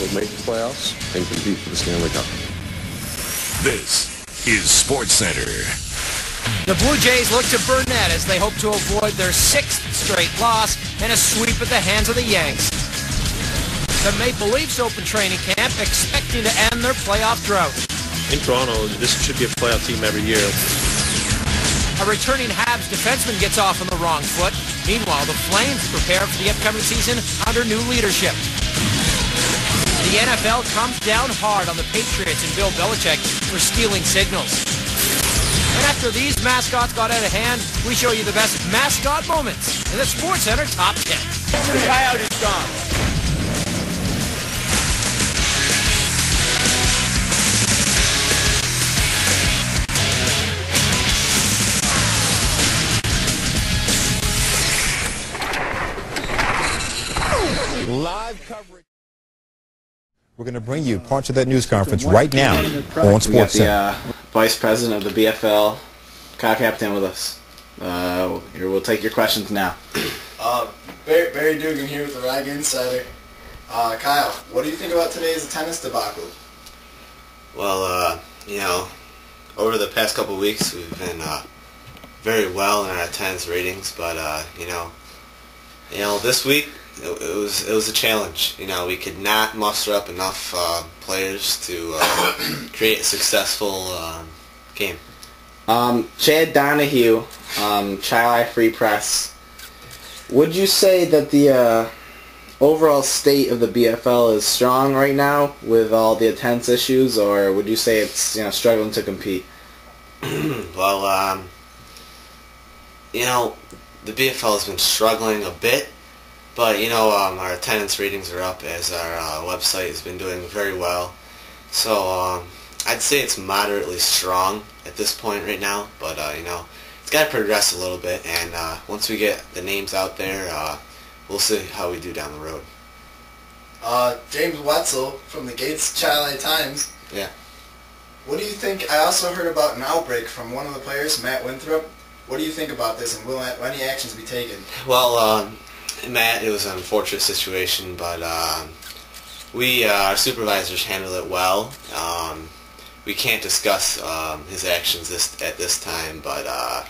will make the playoffs and compete for the Stanley Cup. This is SportsCenter. The Blue Jays look to Burnett as they hope to avoid their 6th straight loss and a sweep at the hands of the Yanks. The Maple Leafs open training camp expecting to end their playoff drought. In Toronto, this should be a playoff team every year. A returning Habs defenseman gets off on the wrong foot. Meanwhile, the Flames prepare for the upcoming season under new leadership. The NFL comes down hard on the Patriots and Bill Belichick for stealing signals. And after these mascots got out of hand, we show you the best mascot moments in the SportsCenter Top 10. The Coyote's gone. Live coverage. We're going to bring you parts of that news conference right now on SportsCenter. We got the Vice President of the BFL, Kyle Captain, with us. We'll take your questions now. Barry Dugan here with the Rag Insider. Kyle, what do you think about today's tennis debacle? Well, over the past couple of weeks, we've been very well in our attendance ratings, but this week it was a challenge. We could not muster up enough players to create a successful game. Chad Donahue, Chi Free Press. Would you say that the overall state of the BFL is strong right now with all the attendance issues, or would you say it's struggling to compete? Well, the BFL has been struggling a bit, but our attendance ratings are up as our website has been doing very well. So I'd say it's moderately strong at this point right now, but it's got to progress a little bit, and once we get the names out there, we'll see how we do down the road. James Wetzel from the Gates Chile Times. Yeah. What do you think? I also heard about an outbreak from one of the players, Matt Winthrop. What do you think about this, and will any actions be taken? Well, Matt, it was an unfortunate situation, but our supervisors handled it well. We can't discuss his actions at this time, but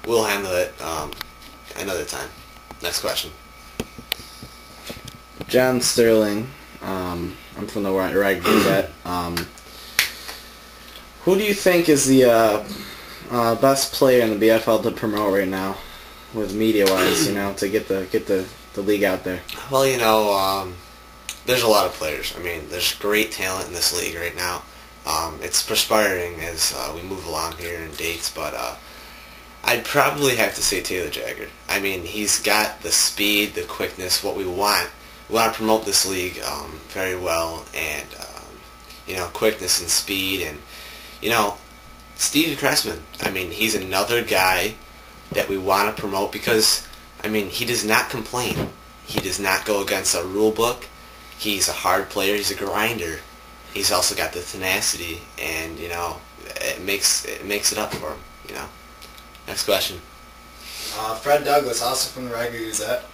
we'll handle it another time. Next question. John Sterling, I'm from the Rag Gazette. Who do you think is the best player in the BFL to promote right now, with media-wise, to get the league out there? Well, there's a lot of players. I mean, there's great talent in this league right now. It's perspiring as we move along here in dates, but I'd probably have to say Taylor Jagger. I mean, he's got the speed, the quickness, what we want. We want to promote this league very well, and quickness and speed, and Steve Cressman. I mean, he's another guy that we want to promote because, I mean, he does not complain. He does not go against our rule book. He's a hard player. He's a grinder. He's also got the tenacity, and it makes it up for him. Next question. Fred Douglas, also from the Rag Gazette.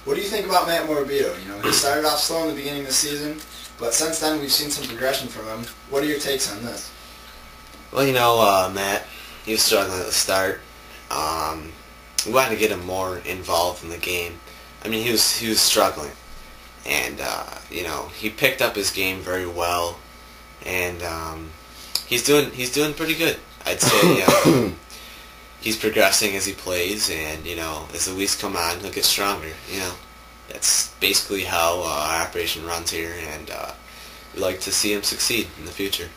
What do you think about Matt Morabito? He started off slow in the beginning of the season, but since then we've seen some progression from him. What are your takes on this? Well, Matt, he was struggling at the start. We wanted to get him more involved in the game. I mean, he was struggling, and he picked up his game very well, and he's doing pretty good. I'd say he's progressing as he plays, and as the weeks come on, he'll get stronger. That's basically how our operation runs here, and we like to see him succeed in the future.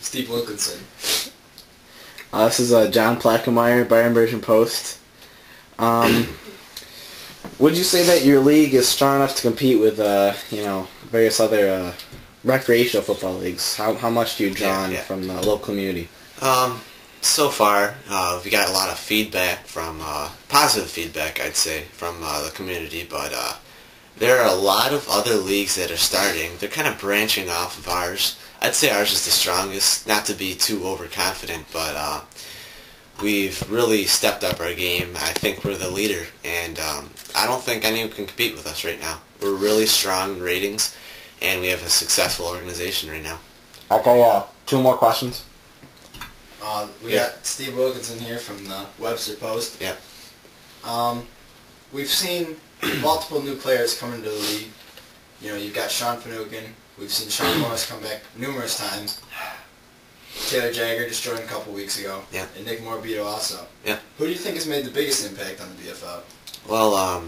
Steve Wilkinson. This is John Plackemeier, Bayern Version Post. Would you say that your league is strong enough to compete with various other recreational football leagues? How much do you draw on from the local community? So far, we got a lot of feedback from positive feedback, I'd say, from the community, but there are a lot of other leagues that are starting. They're kind of branching off of ours. I'd say ours is the strongest, not to be too overconfident, but we've really stepped up our game. I think we're the leader, and I don't think anyone can compete with us right now. We're really strong in ratings, and we have a successful organization right now. Okay, 2 more questions. We got Steve Wilkinson here from the Webster Post. Yep. We've seen multiple new players come into the league. You know, you've got Sean Finucane. We've seen Sean Morris come back numerous times. Taylor Jagger just joined a couple weeks ago. Yeah. And Nick Morbido also. Yeah. Who do you think has made the biggest impact on the BFL? Well,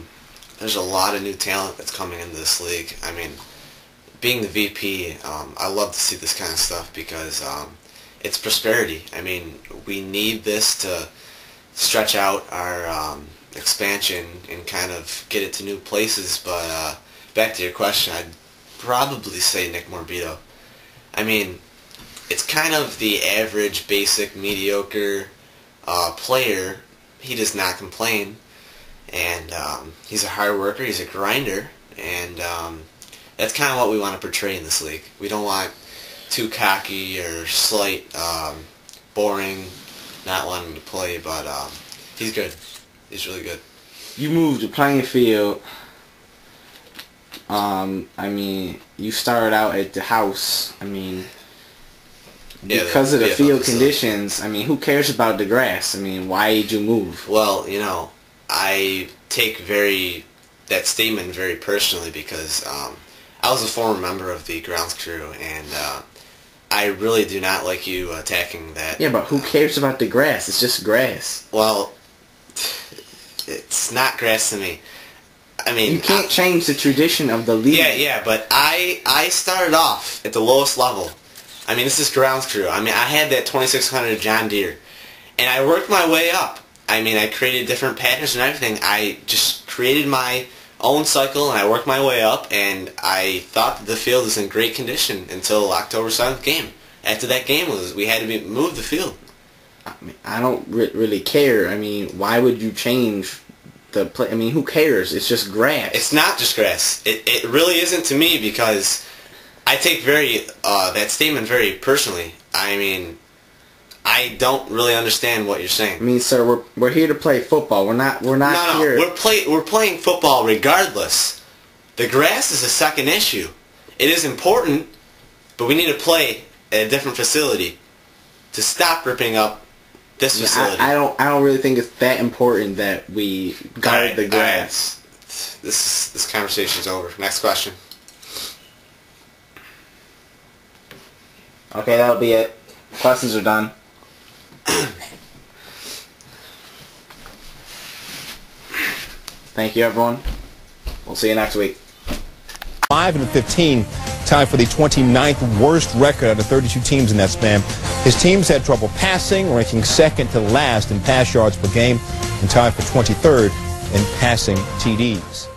there's a lot of new talent that's coming into this league. I mean, being the VP, I love to see this kind of stuff because it's prosperity. I mean, we need this to stretch out our expansion and kind of get it to new places. But back to your question, I'd probably say Nick Morbido. I mean, it's kind of the average, basic, mediocre player. He does not complain, and he's a hard worker. He's a grinder, and that's kind of what we want to portray in this league. We don't want too cocky or slight, boring, not wanting to play, but he's good. He's really good. You moved the playing field. I mean, you started out at the house. I mean, because of the BFL field facility. conditions, I mean, who cares about the grass? I mean, why did you move? Well, you know, I take that statement very personally because I was a former member of the grounds crew, and I really do not like you attacking that. Yeah, but who cares about the grass? It's just grass. Well, it's not grass to me. I mean, You can't change the tradition of the league. Yeah, but I started off at the lowest level. I mean, this is grounds crew. I mean, I had that 2600 John Deere, and I worked my way up. I mean, I created different patterns and everything. I just created my own cycle, and I worked my way up, and I thought that the field was in great condition until October 7th game. After that game, we had to move the field. I mean, I don't really care. I mean, why would you change the play? I mean, who cares? It's just grass. It's not just grass. It really isn't to me because I take that statement very personally. I mean, I don't really understand what you're saying. I mean, sir, we're here to play football. We're not here. We're playing football regardless. The grass is a second issue. It is important, but we need to play at a different facility to stop ripping up this facility. I don't really think it's that important that we guard the grass. Right. This conversation's over. Next question. Okay, that'll be it. Questions are done. Thank you, everyone. We'll see you next week. 5-15, tied for the 29th worst record out of 32 teams in that span. His teams had trouble passing, ranking second to last in pass yards per game, and tied for 23rd in passing TDs.